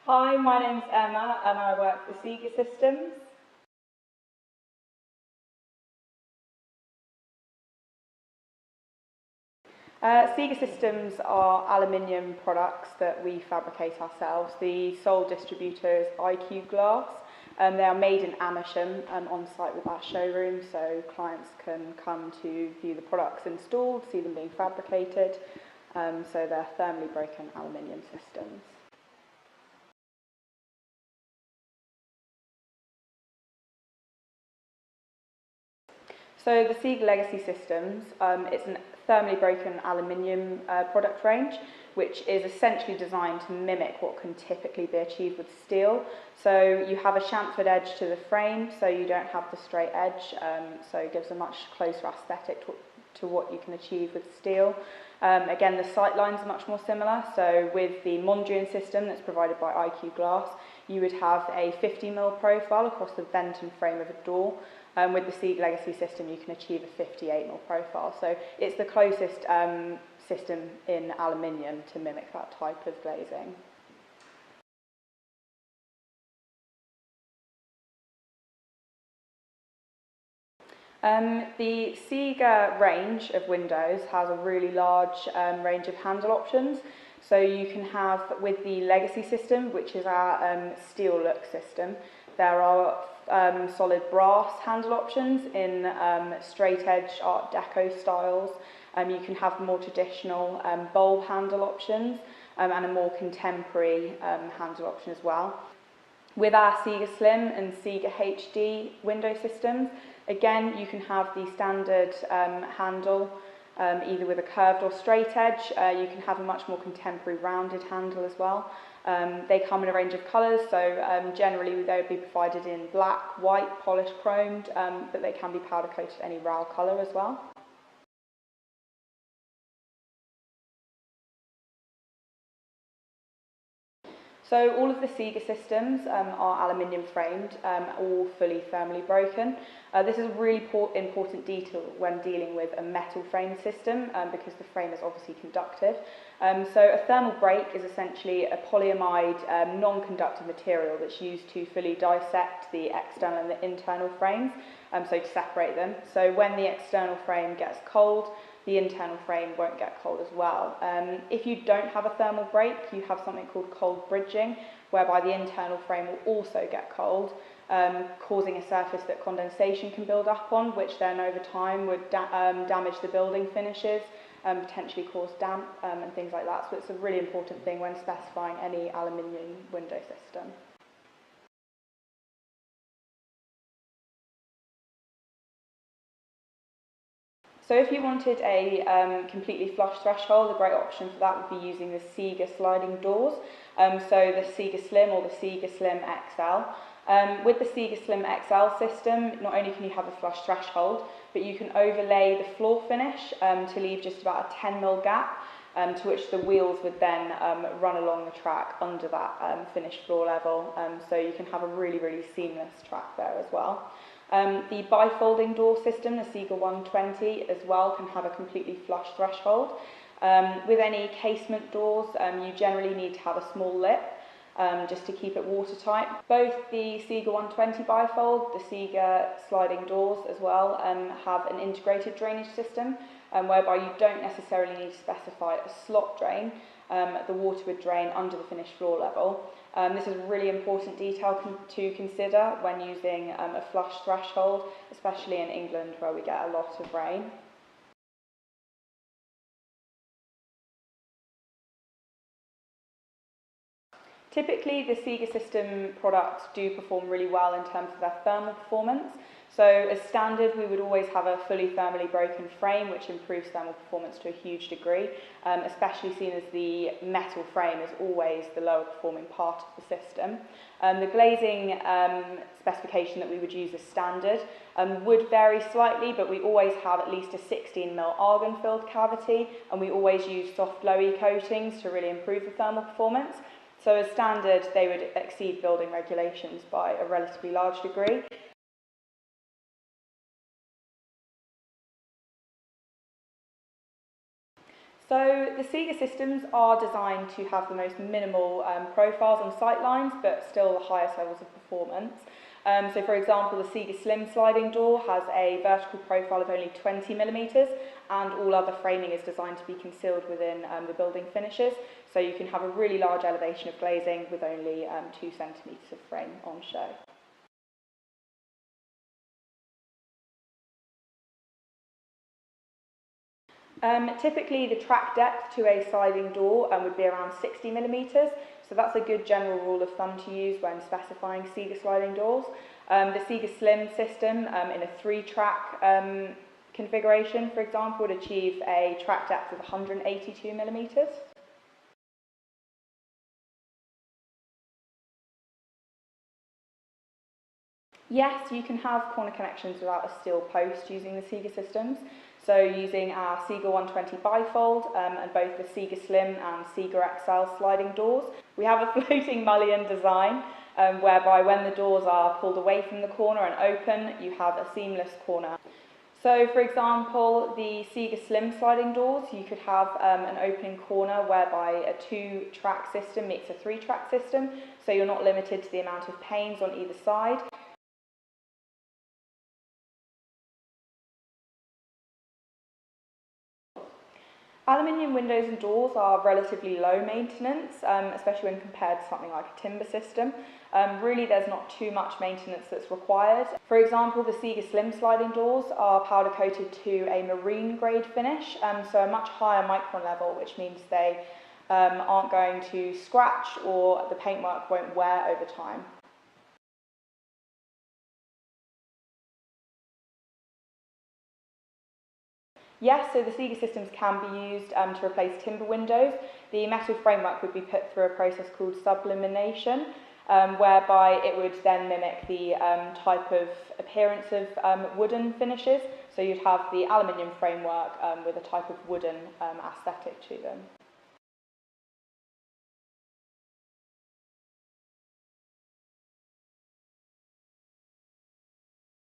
Hi, my name's Emma and I work for Sieger Systems. Sieger Systems are aluminium products that we fabricate ourselves. The sole distributor is IQ Glass. They are made in Amersham on site with our showroom, so clients can come to view the products installed, see them being fabricated. So they're thermally broken aluminium systems. So the Sieger Legacy Systems, it's a thermally broken aluminium product range, which is essentially designed to mimic what can typically be achieved with steel. So you have a chamfered edge to the frame, so you don't have the straight edge, so it gives a much closer aesthetic to what you can achieve with steel. Again, the sight lines are much more similar, so with the Mondrian system that's provided by IQ Glass, you would have a 50mm profile across the vent and frame of a door. With the Sieger Legacy system, you can achieve a 58mm profile. So it's the closest system in aluminium to mimic that type of glazing. The Sieger range of windows has a really large range of handle options. So you can have, with the Legacy system, which is our steel look system, there are solid brass handle options in straight edge Art Deco styles. You can have more traditional bulb handle options and a more contemporary handle option as well. With our Sieger Slim and Sieger HD window systems, again, you can have the standard handle, either with a curved or straight edge. You can have a much more contemporary rounded handle as well. They come in a range of colours, so generally they would be provided in black, white, polished, chromed, but they can be powder coated any RAL colour as well. So all of the Sieger systems are aluminium framed, all fully thermally broken. This is a really important detail when dealing with a metal frame system because the frame is obviously conductive. So a thermal break is essentially a polyamide non-conductive material that's used to fully dissect the external and the internal frames, so to separate them. So when the external frame gets cold, the internal frame won't get cold as well. If you don't have a thermal break, you have something called cold bridging, whereby the internal frame will also get cold, causing a surface that condensation can build up on, which then over time would damage the building finishes, potentially cause damp and things like that. So it's a really important thing when specifying any aluminium window system. So if you wanted a completely flush threshold, a great option for that would be using the Sieger sliding doors. So the Sieger Slim or the Sieger Slim XL. With the Sieger Slim XL system, not only can you have a flush threshold, but you can overlay the floor finish to leave just about a 10mm gap, to which the wheels would then run along the track under that finished floor level. So you can have a really, really seamless track there as well. The bifolding door system, the Sieger 120, as well can have a completely flush threshold. With any casement doors, you generally need to have a small lip just to keep it watertight. Both the Sieger 120 bifold, the Sieger sliding doors as well, have an integrated drainage system whereby you don't necessarily need to specify a slot drain. The water would drain under the finished floor level. This is a really important detail to consider when using a flush threshold, especially in England where we get a lot of rain. Typically, the Sieger system products do perform really well in terms of their thermal performance. So as standard, we would always have a fully thermally broken frame, which improves thermal performance to a huge degree, especially seen as the metal frame is always the lower performing part of the system. The glazing specification that we would use as standard would vary slightly, but we always have at least a 16mm argon-filled cavity, and we always use soft low-E coatings to really improve the thermal performance. So as standard, they would exceed building regulations by a relatively large degree. So the Sieger systems are designed to have the most minimal profiles and sight lines, but still the highest levels of performance. So for example, the Sieger Slim sliding door has a vertical profile of only 20 millimeters, and all other framing is designed to be concealed within the building finishes. So you can have a really large elevation of glazing with only 2 centimeters of frame on show. Typically the track depth to a sliding door would be around 60 millimeters, so that's a good general rule of thumb to use when specifying Sieger sliding doors. The Sieger Slim system in a 3-track configuration, for example, would achieve a track depth of 182 millimeters. Yes, you can have corner connections without a steel post using the Sieger systems. So using our Sieger 120 bifold and both the Sieger Slim and Sieger XL sliding doors, we have a floating mullion design whereby when the doors are pulled away from the corner and open, you have a seamless corner. So for example, the Sieger Slim sliding doors, you could have an opening corner whereby a 2-track system meets a 3-track system, so you're not limited to the amount of panes on either side. Aluminium windows and doors are relatively low maintenance, especially when compared to something like a timber system. Really, there's not too much maintenance that's required. For example, the Sieger Slim sliding doors are powder coated to a marine grade finish, so a much higher micron level, which means they aren't going to scratch or the paintwork won't wear over time. Yes, so the Sieger systems can be used to replace timber windows. The metal framework would be put through a process called sublimation, whereby it would then mimic the type of appearance of wooden finishes. So you'd have the aluminium framework with a type of wooden aesthetic to them.